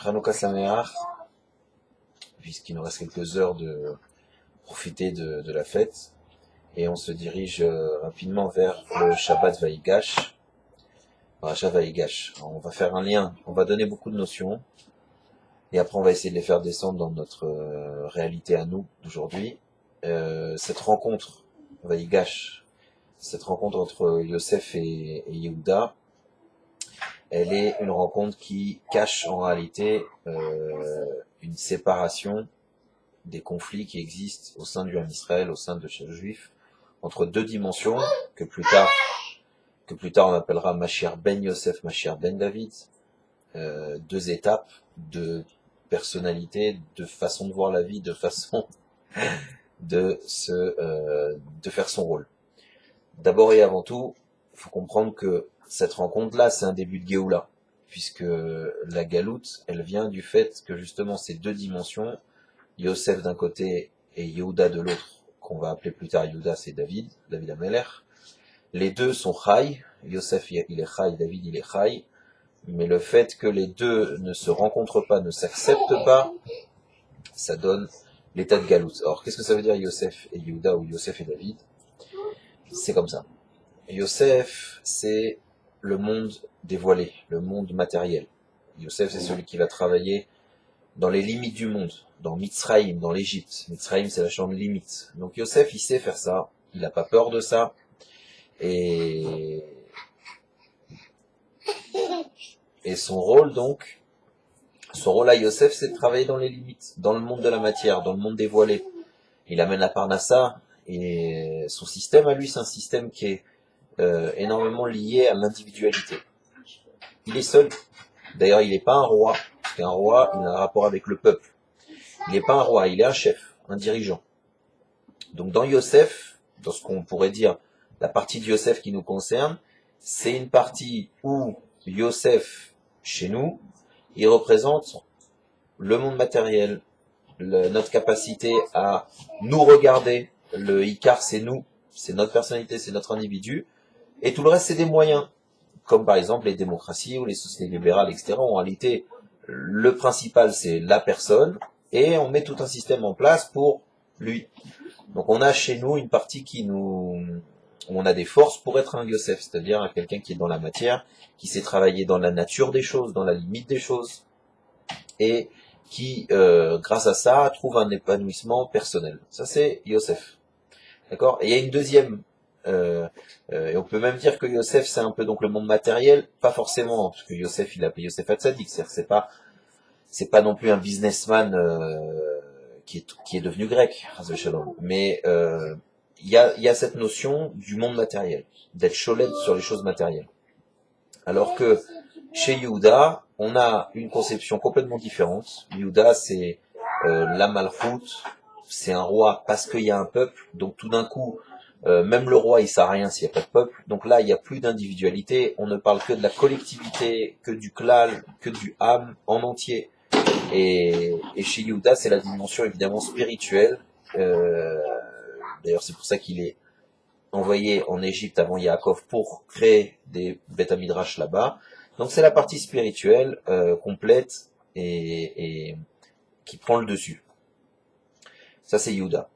Hanouka Sameach, puisqu'il nous reste quelques heures de profiter de la fête, et on se dirige rapidement vers le Shabbat Vaïgash. Parashat Vaïgash. On va faire un lien, on va donner beaucoup de notions, et après on va essayer de les faire descendre dans notre réalité à nous d'aujourd'hui. Cette rencontre Vaïgash, cette rencontre entre Yosef et Yehuda, elle est une rencontre qui cache en réalité une séparation des conflits qui existent au sein du Ham Israël, au sein de chaque juif, entre deux dimensions que plus tard on appellera Mashiach ben Yosef, Mashiach ben David, deux étapes de personnalité, de façon de voir la vie, de façon de faire son rôle. D'abord et avant tout, il faut comprendre que cette rencontre-là, c'est un début de Géoula, puisque la Galoute, elle vient du fait que justement ces deux dimensions, Yosef d'un côté et Yehuda de l'autre, qu'on va appeler plus tard Yehuda, c'est David Ameler, les deux sont Chai, Yosef il est Chai, David il est Chai, mais le fait que les deux ne se rencontrent pas, ne s'acceptent pas, ça donne l'état de Galoute. Alors qu'est-ce que ça veut dire Yosef et Yehuda ou Yosef et David? C'est comme ça. Yosef, c'est le monde dévoilé, le monde matériel. Yosef, c'est celui qui va travailler dans les limites du monde, dans Mitzrayim, dans l'Égypte. Mitzrayim, c'est la chambre limite. Donc Yosef, il sait faire ça, il n'a pas peur de ça, et son rôle à Yosef, c'est de travailler dans les limites, dans le monde de la matière, dans le monde dévoilé. Il amène la Parnassa, et son système à lui, c'est un système qui est énormément lié à l'individualité. Il est seul. D'ailleurs, il n'est pas un roi, parce qu'un roi, il a un rapport avec le peuple. Il n'est pas un roi, il est un chef, un dirigeant. Donc dans Yosef, dans ce qu'on pourrait dire la partie de Yosef qui nous concerne, c'est une partie où Yosef, chez nous, il représente le monde matériel, notre capacité à nous regarder. Le Icar, c'est nous, c'est notre personnalité, c'est notre individu, et tout le reste, c'est des moyens, comme par exemple les démocraties ou les sociétés libérales, etc. En réalité, le principal, c'est la personne, et on met tout un système en place pour lui. Donc on a chez nous une partie où on a des forces pour être un Yosef, c'est-à-dire quelqu'un qui est dans la matière, qui sait travailler dans la nature des choses, dans la limite des choses, et qui, grâce à ça, trouve un épanouissement personnel. Ça, c'est Yosef. D'accord? Et il y a une deuxième, et on peut même dire que Yosef, c'est un peu donc le monde matériel, pas forcément, parce que Yosef, il a appelé Yosef Hatzadik, c'est-à-dire c'est pas non plus un businessman qui est devenu grec, mais il y a cette notion du monde matériel, d'être cholette sur les choses matérielles. Alors que chez Yehuda, on a une conception complètement différente. Yehuda, c'est la malchoute, c'est un roi parce qu'il y a un peuple, donc tout d'un coup, même le roi, il sert à rien s'il n'y a pas de peuple. Donc là, il n'y a plus d'individualité, on ne parle que de la collectivité, que du klal, que du ham en entier. Et chez Yehuda, c'est la dimension évidemment spirituelle. D'ailleurs, c'est pour ça qu'il est envoyé en Égypte avant Yaakov pour créer des Beth Midrash là-bas. Donc c'est la partie spirituelle complète et qui prend le dessus. Ça c'est Yehuda.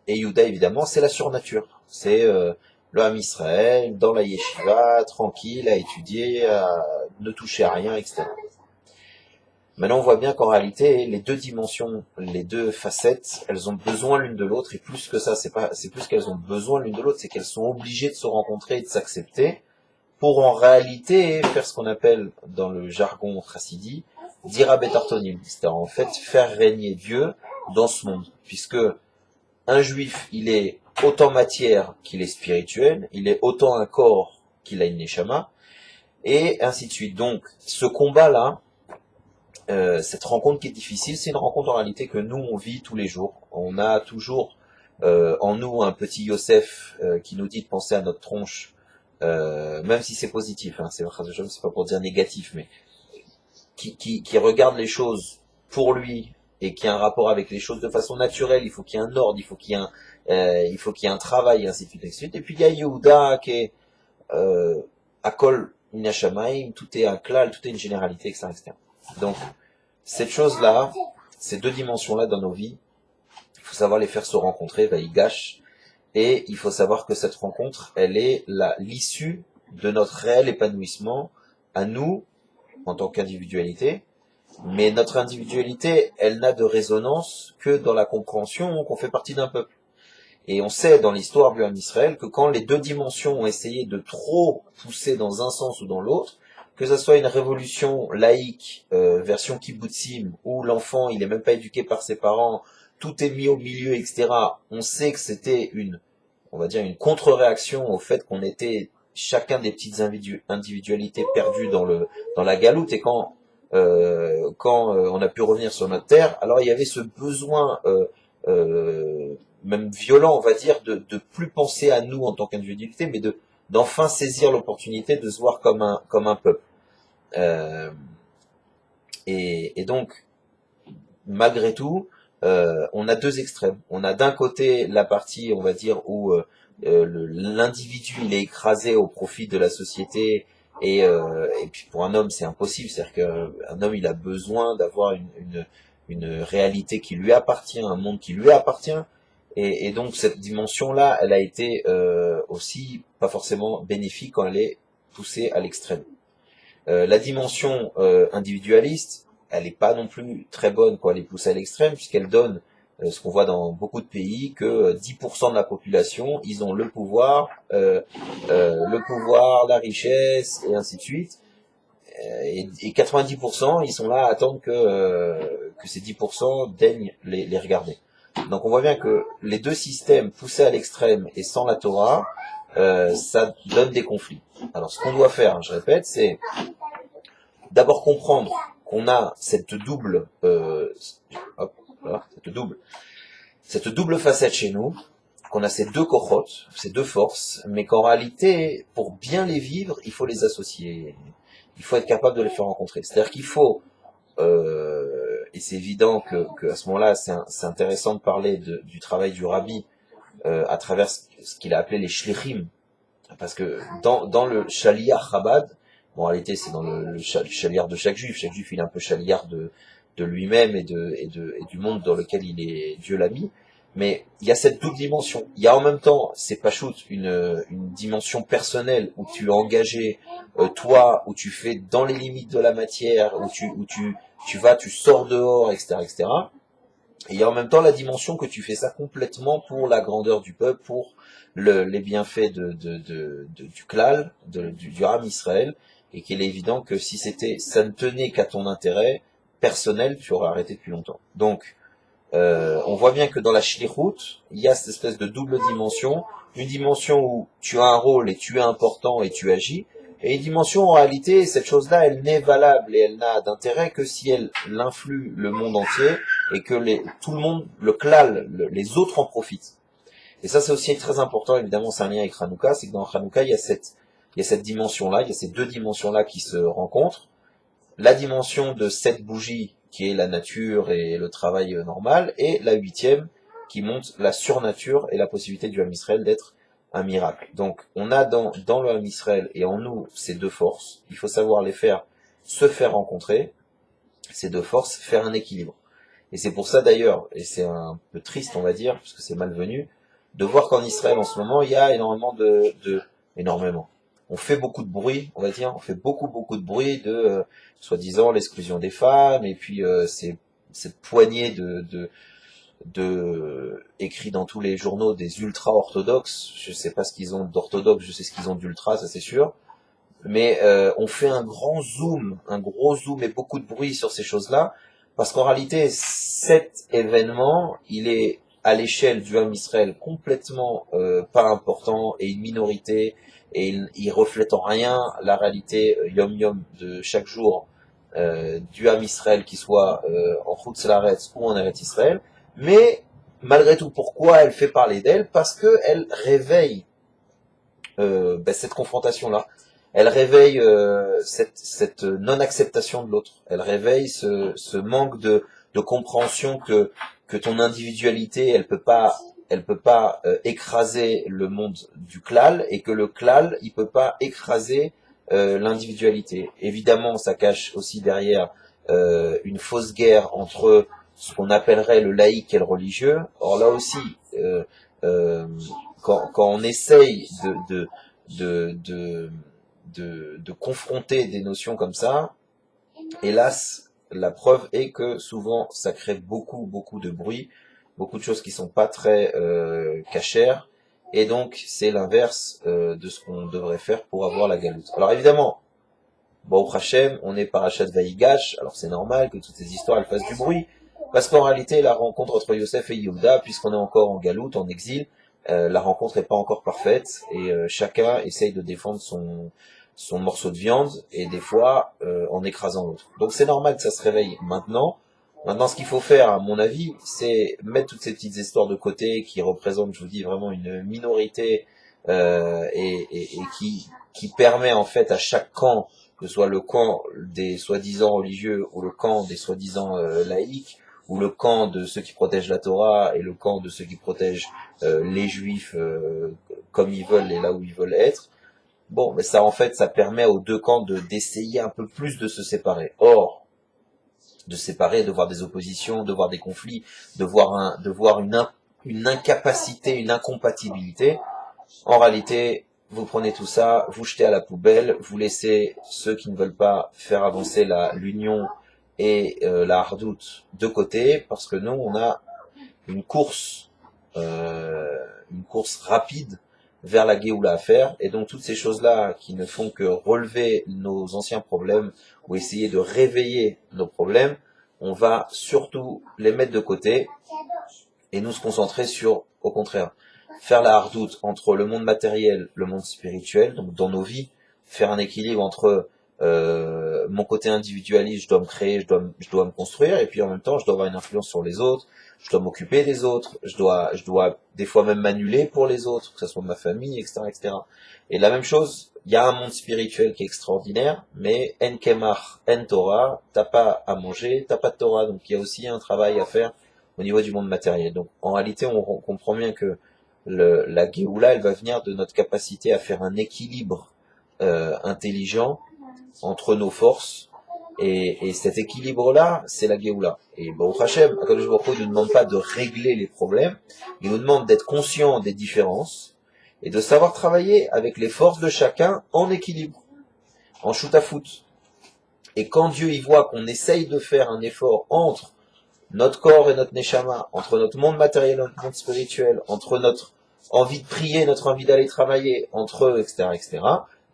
Et Yehuda évidemment c'est la surnature. C'est le Ham Israël dans la yeshiva, tranquille, à étudier, à ne toucher à rien, etc. Maintenant, on voit bien qu'en réalité, les deux dimensions, les deux facettes, elles ont besoin l'une de l'autre, et plus que ça, c'est plus qu'elles ont besoin l'une de l'autre, c'est qu'elles sont obligées de se rencontrer et de s'accepter pour en réalité faire ce qu'on appelle, dans le jargon chassidi, dira betartonim, c'est-à-dire en fait faire régner Dieu dans ce monde, puisque un juif, il est autant matière qu'il est spirituel, il est autant un corps qu'il a une neshama, et ainsi de suite. Donc, ce combat-là, cette rencontre qui est difficile, c'est une rencontre en réalité que nous on vit tous les jours. On a toujours en nous un petit Yosef qui nous dit de penser à notre tronche, même si c'est positif, hein, c'est pas pour dire négatif, mais qui regarde les choses pour lui et qui a un rapport avec les choses de façon naturelle. Il faut qu'il y ait un ordre, il faut qu'il y ait un travail, et ainsi de suite, et ainsi de suite. Et puis il y a Yehuda qui est Akol minashamaim, tout est un klal, tout est une généralité, etc., etc. Donc, cette chose-là, ces deux dimensions-là dans nos vies, il faut savoir les faire se rencontrer, vaïgash, et il faut savoir que cette rencontre, elle est l'issue de notre réel épanouissement à nous, en tant qu'individualité, mais notre individualité, elle n'a de résonance que dans la compréhension qu'on fait partie d'un peuple. Et on sait dans l'histoire du Ham Israël que quand les deux dimensions ont essayé de trop pousser dans un sens ou dans l'autre, que ce soit une révolution laïque, version kibbutzim, où l'enfant il est même pas éduqué par ses parents, tout est mis au milieu, etc. On sait que c'était on va dire une contre-réaction au fait qu'on était chacun des petites individualités perdues dans la galoute, et quand on a pu revenir sur notre terre, alors il y avait ce besoin même violent, on va dire, de plus penser à nous en tant qu'individualité, mais d'enfin saisir l'opportunité de se voir comme un peuple. Et donc, malgré tout, on a deux extrêmes. On a d'un côté la partie, on va dire, où l'individu il est écrasé au profit de la société, et puis pour un homme c'est impossible, c'est-à-dire qu'un homme il a besoin d'avoir une réalité qui lui appartient, un monde qui lui appartient, et donc cette dimension-là, elle a été aussi pas forcément bénéfique quand elle est poussée à l'extrême. La dimension individualiste, elle n'est pas non plus très bonne quand elle est poussée à l'extrême, puisqu'elle donne ce qu'on voit dans beaucoup de pays, que 10% de la population, ils ont le pouvoir, la richesse, et ainsi de suite. Et 90%, ils sont là à attendre que ces 10% daignent les regarder. Donc on voit bien que les deux systèmes poussés à l'extrême et sans la Torah, ça donne des conflits. Alors ce qu'on doit faire, je répète, c'est d'abord comprendre qu'on a cette double, cette double facette chez nous, qu'on a ces deux kochot, ces deux forces, mais qu'en réalité, pour bien les vivre, il faut les associer. Il faut être capable de les faire rencontrer. C'est-à-dire qu'il faut, et c'est évident que à ce moment-là, c'est intéressant de parler du travail du rabbi à travers ce qu'il a appelé les shlichim, parce que dans le shaliach Chabad, bon, en réalité, c'est dans le chaliard de chaque juif. Chaque juif, il est un peu chaliard de lui-même et du monde dans lequel Dieu l'a mis. Mais il y a cette double dimension. Il y a en même temps, c'est pas shoot, une dimension personnelle où tu es engagé, toi, où tu fais dans les limites de la matière, où tu sors dehors, etc., etc. Et il y a en même temps la dimension que tu fais ça complètement pour la grandeur du peuple, pour les bienfaits du klal, du Ham Israël, et qu'il est évident que si ça ne tenait qu'à ton intérêt personnel, tu aurais arrêté depuis longtemps. Donc, on voit bien que dans la shlichut, il y a cette espèce de double dimension, une dimension où tu as un rôle et tu es important et tu agis, et une dimension en réalité, cette chose-là, elle n'est valable et elle n'a d'intérêt que si elle influe le monde entier et que tout le monde, le klal, les autres en profitent. Et ça, c'est aussi très important, évidemment, c'est un lien avec Hanouka, c'est que dans Hanouka, il y a cette dimension-là, il y a ces deux dimensions-là qui se rencontrent. La dimension de cette bougie, qui est la nature et le travail normal, et la huitième, qui montre la surnature et la possibilité du Ham Israël d'être un miracle. Donc, on a dans le Ham Israël et en nous ces deux forces. Il faut savoir se faire rencontrer, ces deux forces, faire un équilibre. Et c'est pour ça d'ailleurs, et c'est un peu triste on va dire, parce que c'est malvenu, de voir qu'en Israël en ce moment, il y a énormément. On fait beaucoup de bruit, on va dire, on fait beaucoup de bruit de soi-disant l'exclusion des femmes, et puis cette poignée de écrits dans tous les journaux des ultra-orthodoxes. Je sais pas ce qu'ils ont d'orthodoxe, je sais ce qu'ils ont d'ultra, ça c'est sûr. Mais on fait un gros zoom et beaucoup de bruit sur ces choses-là, parce qu'en réalité, cet événement, il est à l'échelle du Ham Israël complètement pas important et une minorité, et il reflète en rien la réalité yom-yom de chaque jour du Ham Israël, qui soit en Chutz La'aretz ou en Eretz Israël. Mais malgré tout, pourquoi elle fait parler d'elle? Parce que elle réveille cette confrontation-là. Elle réveille cette non-acceptation de l'autre. Elle réveille ce manque de compréhension que ton individualité, elle peut pas écraser le monde du klal, et que le klal, il peut pas écraser l'individualité. Évidemment, ça cache aussi derrière une fausse guerre entre ce qu'on appellerait le laïque et le religieux. Or là aussi, euh, quand on essaye de, de, de confronter des notions comme ça, hélas, la preuve est que souvent ça crée beaucoup de bruit, beaucoup de choses qui sont pas très cachères, et donc c'est l'inverse de ce qu'on devrait faire pour avoir la galoute. Alors évidemment, bon, au Hachem, on est parachat Vaïgash, alors c'est normal que toutes ces histoires elles fassent du bruit, parce qu'en réalité la rencontre entre Yosef et Yehuda, puisqu'on est encore en galoute, en exil, la rencontre n'est pas encore parfaite, et chacun essaye de défendre son morceau de viande, et des fois en écrasant l'autre. Donc c'est normal que ça se réveille maintenant. Maintenant, ce qu'il faut faire, à mon avis, c'est mettre toutes ces petites histoires de côté qui représentent, je vous dis, vraiment une minorité et qui permet en fait à chaque camp, que ce soit le camp des soi-disant religieux ou le camp des soi-disant laïcs, ou le camp de ceux qui protègent la Torah et le camp de ceux qui protègent les juifs comme ils veulent et là où ils veulent être. Bon, mais ça en fait, ça permet aux deux camps d'essayer un peu plus de se séparer. Or, de séparer, de voir des oppositions, de voir des conflits, de voir une incapacité, une incompatibilité. En réalité, vous prenez tout ça, vous jetez à la poubelle, vous laissez ceux qui ne veulent pas faire avancer l'union et la hardoute de côté, parce que nous, on a une course, une course rapide vers la Géoula à faire, et donc toutes ces choses-là qui ne font que relever nos anciens problèmes ou essayer de réveiller nos problèmes, on va surtout les mettre de côté et nous se concentrer sur, au contraire, faire la hardoute entre le monde matériel, le monde spirituel, donc dans nos vies, faire un équilibre entre mon côté individualiste, je dois me créer, je dois me construire, et puis en même temps, je dois avoir une influence sur les autres, je dois m'occuper des autres, je dois des fois même m'annuler pour les autres, que ce soit ma famille, etc., etc. Et la même chose, il y a un monde spirituel qui est extraordinaire, mais en kemach, en Torah, t'as pas à manger, t'as pas de Torah, donc il y a aussi un travail à faire au niveau du monde matériel. Donc en réalité, on comprend bien que la Géoula, elle va venir de notre capacité à faire un équilibre intelligent entre nos forces, et cet équilibre-là, c'est la Géoula. Et Baruch Hashem, Akadosh Baruch Hu ne nous demande pas de régler les problèmes, il nous demande d'être conscient des différences, et de savoir travailler avec les forces de chacun en équilibre, en shoot-à-foot. Et quand Dieu y voit qu'on essaye de faire un effort entre notre corps et notre neshama, entre notre monde matériel et notre monde spirituel, entre notre envie de prier, notre envie d'aller travailler, entre eux, etc., etc.,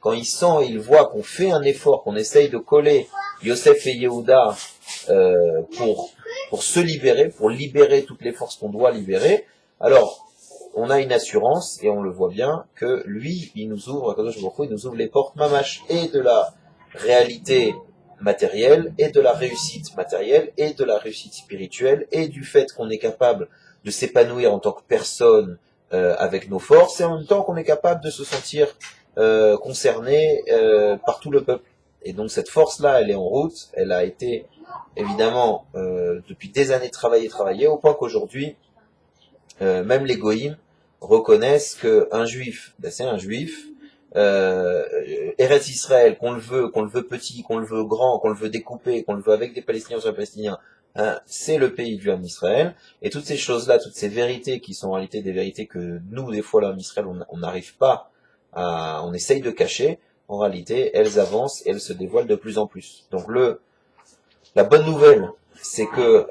quand il sent et il voit qu'on fait un effort, qu'on essaye de coller Yosef et Yehuda pour se libérer, pour libérer toutes les forces qu'on doit libérer, alors on a une assurance, et on le voit bien, que lui, il nous ouvre, il nous ouvre les portes mamash, et de la réalité matérielle, et de la réussite matérielle, et de la réussite spirituelle, et du fait qu'on est capable de s'épanouir en tant que personne avec nos forces, et en même temps qu'on est capable de se sentir concerné par tout le peuple. Et donc cette force-là, elle est en route, elle a été évidemment depuis des années travaillée, au point qu'aujourd'hui, même les goïms reconnaissent qu'un juif, ben c'est un juif, Eretz Israël, qu'on le veut petit, qu'on le veut grand, qu'on le veut découpé, qu'on le veut avec des Palestiniens sur les Palestiniens, hein, c'est le pays du Ham Israël. Et toutes ces choses-là, toutes ces vérités qui sont en réalité des vérités que nous, des fois, l'Ham Israël, on n'arrive pas on essaye de cacher, en réalité, elles avancent et elles se dévoilent de plus en plus. Donc la bonne nouvelle, c'est que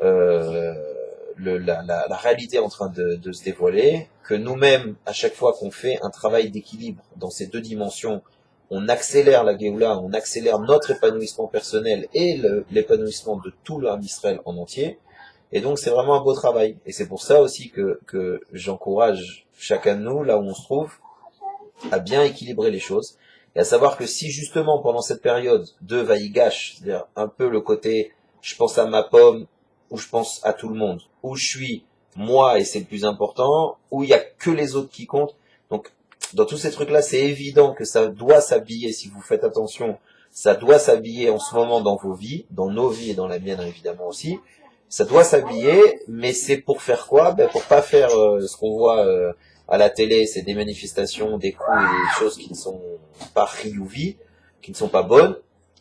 la réalité est en train de se dévoiler, que nous-mêmes, à chaque fois qu'on fait un travail d'équilibre dans ces deux dimensions, on accélère la Géoula, on accélère notre épanouissement personnel et l'épanouissement de tout l'Am Israël en entier. Et donc c'est vraiment un beau travail. Et c'est pour ça aussi que j'encourage chacun de nous, là où on se trouve, à bien équilibrer les choses. Et à savoir que si justement pendant cette période de Vaïgash, c'est-à-dire un peu le côté je pense à ma pomme, ou je pense à tout le monde, où je suis moi et c'est le plus important, où il y a que les autres qui comptent. Donc dans tous ces trucs-là, c'est évident que ça doit s'habiller, si vous faites attention, ça doit s'habiller en ce moment dans vos vies, dans nos vies et dans la mienne évidemment aussi. Ça doit s'habiller, mais c'est pour faire quoi? Ben pour pas faire ce qu'on voit à la télé, c'est des manifestations, des coups et des choses qui ne sont pas riouvi, qui ne sont pas bonnes,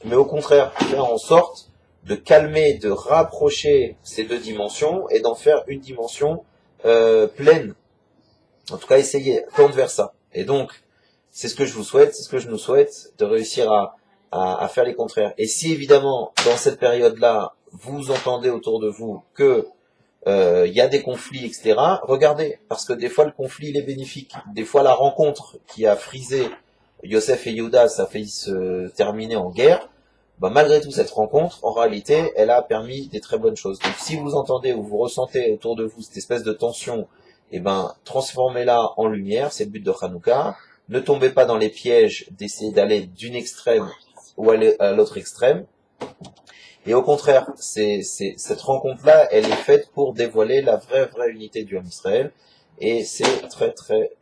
mais au contraire, faire en sorte de calmer, de rapprocher ces deux dimensions et d'en faire une dimension pleine. En tout cas, essayez, tendre vers ça. Et donc, c'est ce que je vous souhaite, c'est ce que je nous souhaite, de réussir à faire les contraires. Et si évidemment, dans cette période-là, vous entendez autour de vous que y a des conflits, etc., regardez, parce que des fois le conflit il est bénéfique. Des fois la rencontre qui a frisé Yosef et Yehuda, ça a failli se terminer en guerre. Bah, malgré tout, cette rencontre, en réalité, elle a permis des très bonnes choses. Donc si vous entendez ou vous ressentez autour de vous cette espèce de tension, eh ben, transformez-la en lumière, c'est le but de Hanouka. Ne tombez pas dans les pièges d'essayer d'aller d'une extrême ou à l'autre extrême. Et au contraire, cette rencontre-là, elle est faite pour dévoiler la vraie unité du Ham Israël. Et c'est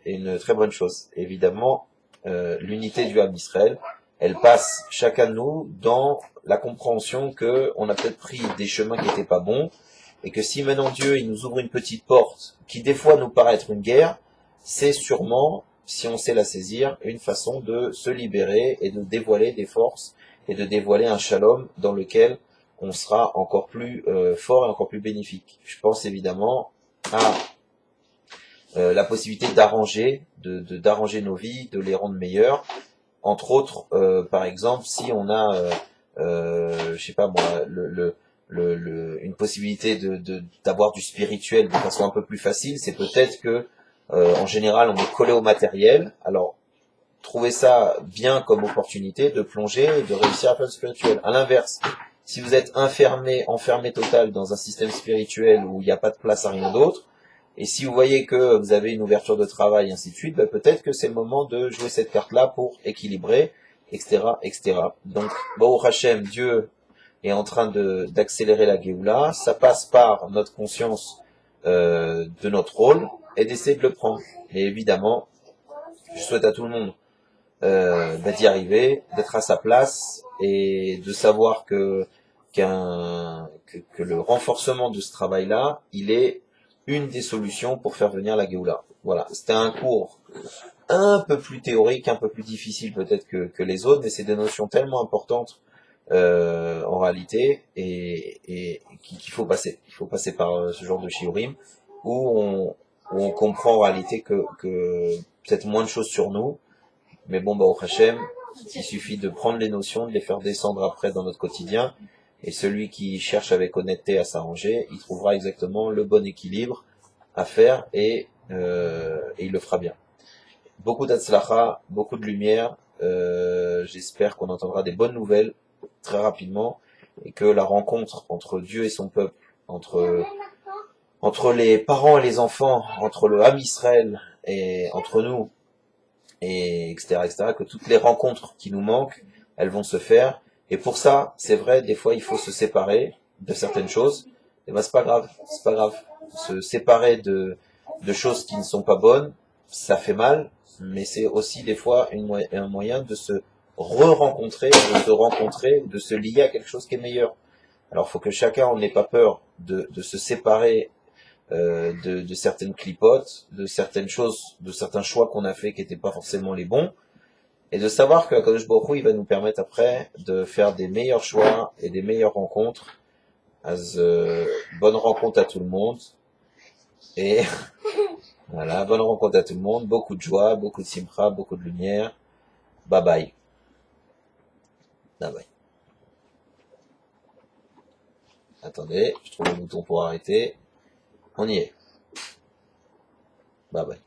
une très bonne chose. Évidemment, l'unité du Ham Israël, elle passe chacun de nous dans la compréhension que on a peut-être pris des chemins qui n'étaient pas bons, et que si maintenant Dieu il nous ouvre une petite porte, qui des fois nous paraît être une guerre, c'est sûrement, si on sait la saisir, une façon de se libérer et de dévoiler des forces, et de dévoiler un shalom dans lequel on sera encore plus fort et encore plus bénéfique. Je pense évidemment à la possibilité d'arranger, d'arranger nos vies, de les rendre meilleures. Entre autres, par exemple, si on a, je sais pas moi, une possibilité d'avoir du spirituel de façon un peu plus facile, c'est peut-être que, en général, on est collé au matériel. Alors, trouvez ça bien comme opportunité de plonger et de réussir à faire le spirituel. À l'inverse, si vous êtes enfermé total dans un système spirituel où il n'y a pas de place à rien d'autre, et si vous voyez que vous avez une ouverture de travail, et ainsi de suite, ben peut-être que c'est le moment de jouer cette carte-là pour équilibrer, etc., etc. Donc, Baruch Hashem, Dieu est en train d'accélérer la Géoula. Ça passe par notre conscience de notre rôle et d'essayer de le prendre. Et évidemment, je souhaite à tout le monde d'y arriver, d'être à sa place et de savoir que le renforcement de ce travail-là, il est une des solutions pour faire venir la Géoula. Voilà, c'était un cours un peu plus théorique, un peu plus difficile peut-être que les autres, mais c'est des notions tellement importantes en réalité et qu'il faut passer. Il faut passer par ce genre de shiurim où on comprend en réalité que peut-être moins de choses sur nous, mais bon, bah, au Hachem, il suffit de prendre les notions, de les faire descendre après dans notre quotidien, et celui qui cherche avec honnêteté à s'arranger, il trouvera exactement le bon équilibre à faire, et il le fera bien. Beaucoup d'Atzlacha, beaucoup de lumière, j'espère qu'on entendra des bonnes nouvelles très rapidement, et que la rencontre entre Dieu et son peuple, entre les parents et les enfants, entre le Ham Israël et entre nous, et etc., que toutes les rencontres qui nous manquent, elles vont se faire. Et pour ça, c'est vrai, des fois, il faut se séparer de certaines choses. Et ben, c'est pas grave, c'est pas grave. Se séparer de choses qui ne sont pas bonnes, ça fait mal, mais c'est aussi des fois un moyen de se re-rencontrer, de se rencontrer, de se lier à quelque chose qui est meilleur. Alors, il faut que chacun n'ait pas peur de se séparer de certaines clipotes, de certaines choses, de certains choix qu'on a fait qui n'étaient pas forcément les bons, et de savoir que Kadosh Baruch Hu, il va nous permettre après de faire des meilleurs choix et des meilleures rencontres. Bonne rencontre à tout le monde, et voilà, bonne rencontre à tout le monde, beaucoup de joie, beaucoup de simcha, beaucoup de lumière. Bye bye. Bye bye. Attendez, je trouve le bouton pour arrêter. On y est. Bye bye.